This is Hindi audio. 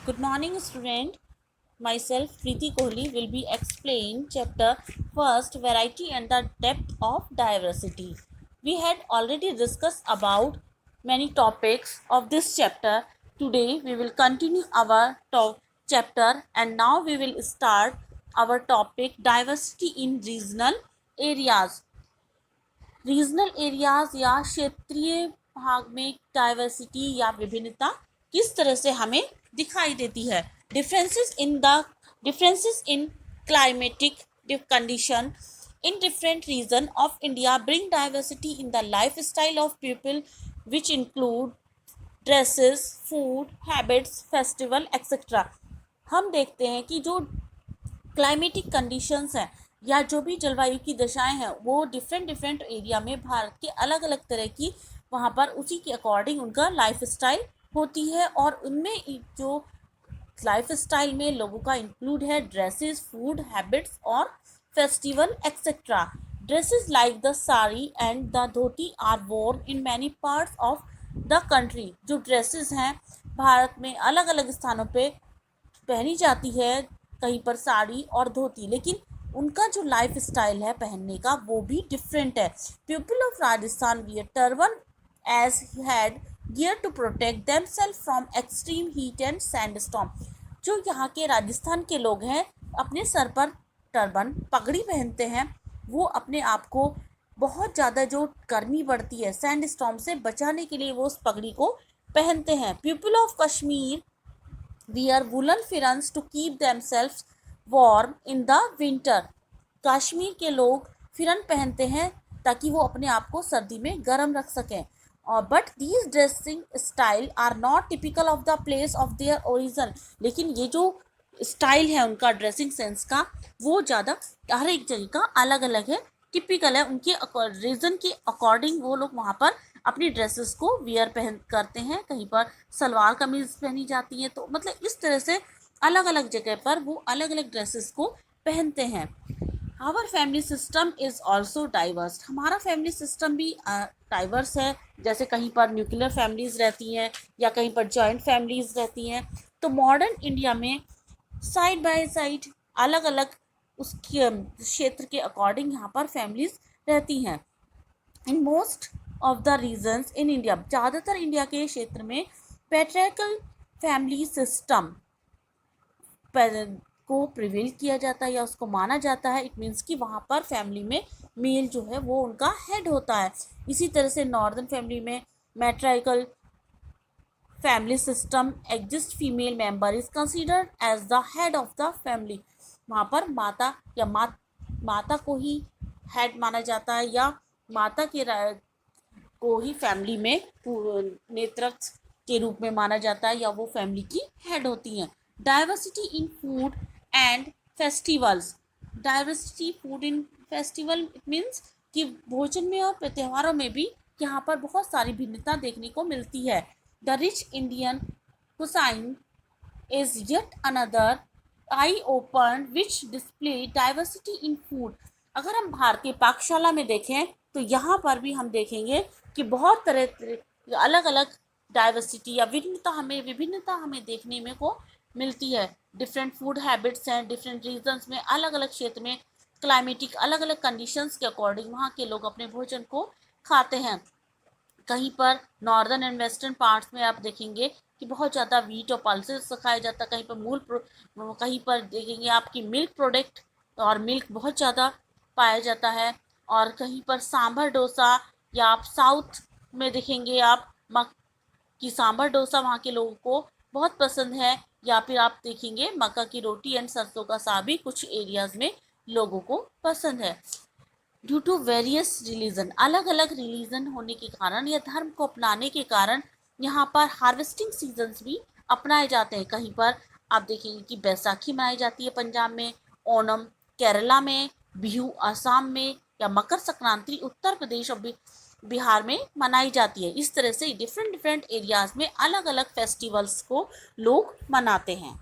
Good morning, student. Myself, Preeti Kohli, will be explain chapter first, variety and the depth of diversity. We had already discussed about many topics of this chapter. Today, we will continue our chapter, and now we will start our topic diversity in regional areas. Regional areas या क्षेत्रीय भाग में डाइवर्सिटी या विभिन्नता किस तरह से हमें दिखाई देती है। Differences in climatic condition in different region of India bring diversity in the lifestyle of people, which include dresses, food, habits, festival, etc. हम देखते हैं कि जो क्लाइमेटिक कंडीशंस हैं या जो भी जलवायु की दशाएं हैं वो डिफरेंट एरिया में भारत के अलग अलग तरह की वहाँ पर उसी के अकॉर्डिंग उनका लाइफ स्टाइल होती है। और उनमें जो लाइफ स्टाइल में लोगों का इंक्लूड है ड्रेसेस, फूड हैबिट्स और festival etcetera. Dresses like the sari and the dhoti are worn in many parts of the country. जो ड्रेसेस हैं भारत में अलग अलग स्थानों पे पहनी जाती है, कहीं पर साड़ी और धोती, लेकिन उनका जो लाइफ स्टाइल है पहनने का वो भी डिफरेंट है। People of Rajasthan wear turban as head gear to protect themselves from extreme heat and sandstorm. जो यहाँ के राजस्थान के लोग हैं अपने सर पर टर्बन पगड़ी पहनते हैं, वो अपने आप को बहुत ज़्यादा जो गर्मी बढ़ती है सैंड स्टॉर्म से बचाने के लिए वो उस पगड़ी को पहनते हैं। People of Kashmir wear woolen pherans to keep themselves warm in the winter। Kashmir के लोग फिरन पहनते हैं ताकि वो अपने आप को सर्दी में गर्म रख सकें। और but these dressing style are not typical of the place of their origin. लेकिन ये जो स्टाइल है उनका ड्रेसिंग सेंस का वो ज़्यादा हर एक जगह का अलग अलग है, टिपिकल है उनके रीजन के अकॉर्डिंग। वो लोग वहाँ पर अपनी ड्रेसेस को वियर पहन करते हैं, कहीं पर सलवार कमीज पहनी जाती है, तो मतलब इस तरह से अलग अलग जगह पर वो अलग अलग ड्रेसेस को पहनते हैं। Our family system is also diverse. हमारा फैमिली सिस्टम भी डाइवर्स है। जैसे कहीं पर न्यूक्लियर फैमिलीज़ रहती हैं या कहीं पर जॉइंट फैमिलीज़ रहती हैं। तो मॉडर्न इंडिया में साइड बाय साइड अलग अलग उसके क्षेत्र के अकॉर्डिंग यहाँ पर फैमिलीज़ रहती हैं। In most of the regions in India, ज़्यादातर इंडिया के क्षेत्र में पैट्रियार्कल फैमिली सिस्टम को प्रिवेल किया जाता है या उसको माना जाता है। इट मीन्स कि वहाँ पर फैमिली में मेल जो है वो उनका हेड होता है। इसी तरह से नॉर्दर्न फैमिली में matriarchal family system exist, female member is considered as the head of the family. वहाँ पर माता या माता को ही हेड माना जाता है या माता के को ही फैमिली में नेतृत्व के रूप में माना जाता है या वो फैमिली की हेड होती हैं। Diversity in food and festivals. Diversity food in festival it means कि भोजन में और त्योहारों में भी यहाँ पर बहुत सारी भिन्नता देखने को मिलती है। The rich Indian cuisine is yet another eye open which display diversity in food. अगर हम भारतीय पाकशाला में देखें तो यहाँ पर भी हम देखेंगे कि बहुत तरह अलग अलग डाइवर्सिटी या विभिन्नता हमें देखने में को मिलती है। डिफरेंट फूड हैबिट्स हैं, डिफरेंट रीजन्स में अलग अलग क्षेत्र में क्लाइमेटिक अलग अलग कंडीशंस के अकॉर्डिंग वहाँ के लोग अपने भोजन को खाते हैं। कहीं पर नॉर्दर्न एंड वेस्टर्न पार्ट्स में आप देखेंगे कि बहुत ज़्यादा वीट और पल्सेस खाया जाता है। कहीं पर देखेंगे आपकी मिल्क प्रोडक्ट और मिल्क बहुत ज़्यादा पाया जाता है। और कहीं पर सांभर डोसा या आप साउथ में देखेंगे आप कि सांभर डोसा वहाँ के लोगों को बहुत पसंद है। या फिर आप देखेंगे मक्का की रोटी एंड सरसों का साग भी कुछ एरियाज़ में लोगों को पसंद है। ड्यू टू वेरियस रिलीजन, अलग अलग रिलीजन होने के कारण या धर्म को अपनाने के कारण यहाँ पर हार्वेस्टिंग सीजन्स भी अपनाए जाते हैं। कहीं पर आप देखेंगे कि बैसाखी मनाई जाती है पंजाब में, ओणम केरला में, बिहू असम में या मकर संक्रांति उत्तर प्रदेश और बिहार में मनाई जाती है। इस तरह से डिफरेंट एरियाज़ में अलग अलग फेस्टिवल्स को लोग मनाते हैं।